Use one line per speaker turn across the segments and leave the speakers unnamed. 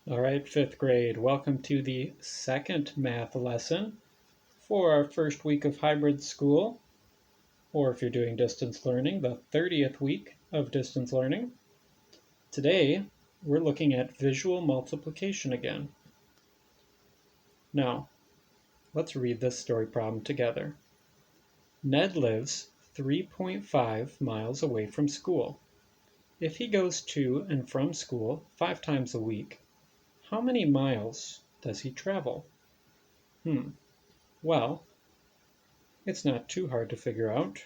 All right, fifth grade, welcome to the second math lesson for our first week of hybrid school, or if you're doing distance learning, the 30th week of distance learning. Today, we're looking at visual multiplication again. Now, let's read this story problem together. Ned lives 3.5 miles away from school. If he goes to and from school 5 times a week, how many miles does he travel? Well, it's not too hard to figure out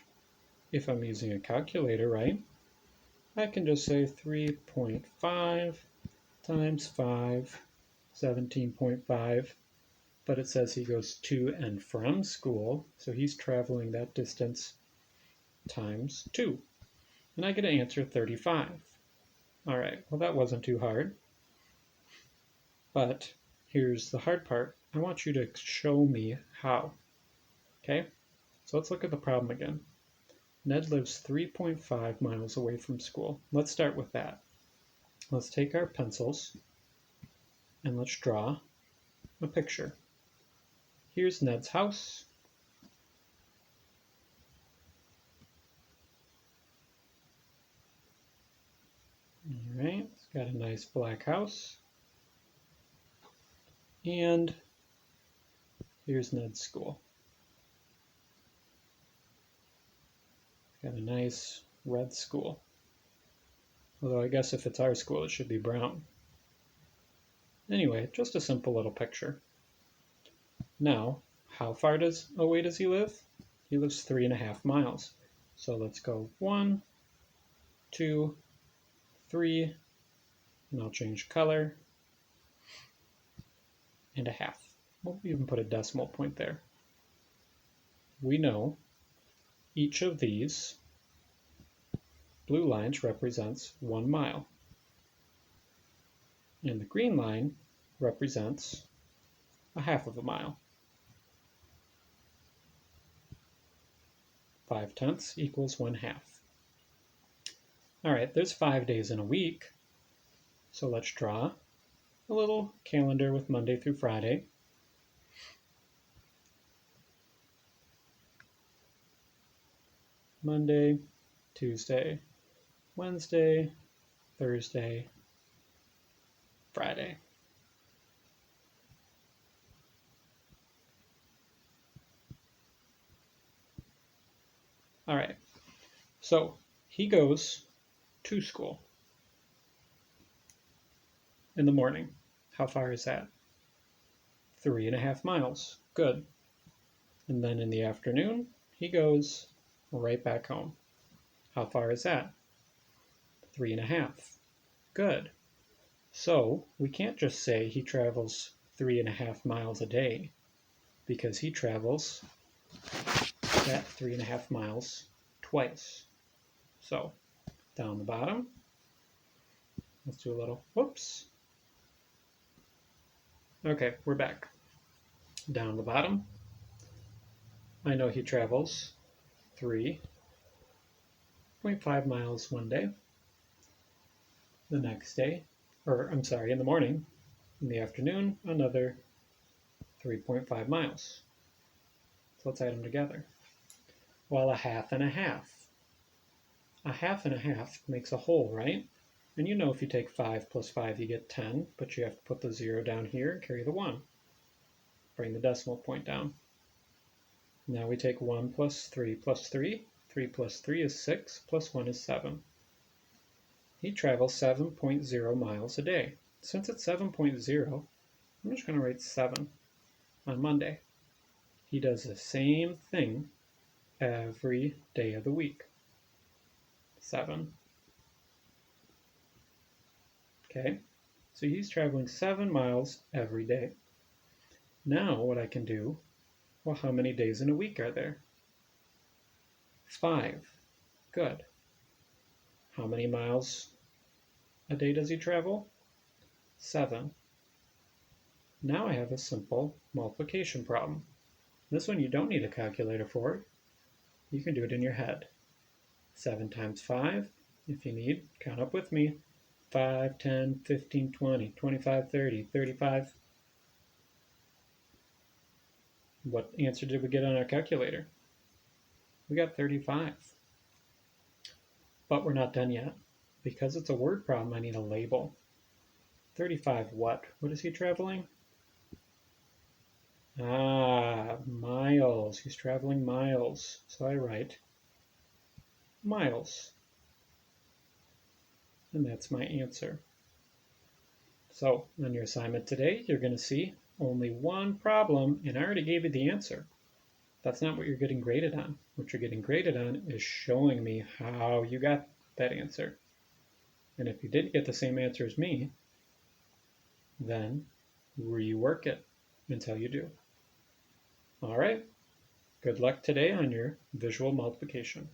if I'm using a calculator, right? I can just say 3.5 times 5, 17.5, but it says he goes to and from school, so he's traveling that distance times 2. And I get an answer 35. All right, well that wasn't too hard. But here's the hard part. I want you to show me how. Okay, so let's look at the problem again. Ned lives 3.5 miles away from school. Let's start with that. Let's take our pencils and let's draw a picture. Here's Ned's house. All right, it's got a nice black house. And here's Ned's school. Got a nice red school. Although I guess if it's our school, it should be brown. Anyway, just a simple little picture. Now, how far away does he live? He lives 3.5 miles. So let's go 1, 2, 3, and I'll change color, and a half. We'll even put a decimal point there. We know each of these blue lines represents 1 mile. And the green line represents a half of a mile. 5/10 equals 1/2. All right, there's 5 days in a week. So let's draw a little calendar with Monday through Friday. Monday, Tuesday, Wednesday, Thursday, Friday. All right, so he goes to school in the morning. How far is that? 3.5 miles. Good. And then in the afternoon, he goes right back home. How far is that? 3.5. Good. So we can't just say he travels 3.5 miles a day, because he travels that 3.5 miles twice. So down the bottom, let's do a little whoops. Okay, we're back. Down the bottom, I know he travels 3.5 miles one day. The next day, in the morning. In the afternoon, another 3.5 miles. So let's add them together. Well, a half and a half. A half and a half makes a whole, right? And you know if you take 5 plus 5, you get 10, but you have to put the 0 down here and carry the 1. Bring the decimal point down. Now we take 1 plus 3 plus 3. 3 plus 3 is 6, plus 1 is 7. He travels 7.0 miles a day. Since it's 7.0, I'm just going to write 7 on Monday. He does the same thing every day of the week. 7. Okay, so he's traveling 7 miles every day. Now what I can do, well, how many days in a week are there? 5. Good. How many miles a day does he travel? 7. Now I have a simple multiplication problem. This one you don't need a calculator for. You can do it in your head. 7 times 5, if you need, count up with me, 5, 10, 15, 20, 25, 30, 35. What answer did we get on our calculator? We got 35. But we're not done yet. Because it's a word problem, I need a label. 35 what? What is he traveling? Miles. He's traveling miles. So I write miles. And that's my answer. So on your assignment today, you're going to see only one problem, and I already gave you the answer. That's not what you're getting graded on. What you're getting graded on is showing me how you got that answer. And if you didn't get the same answer as me, then rework it until you do. All right. Good luck today on your visual multiplication.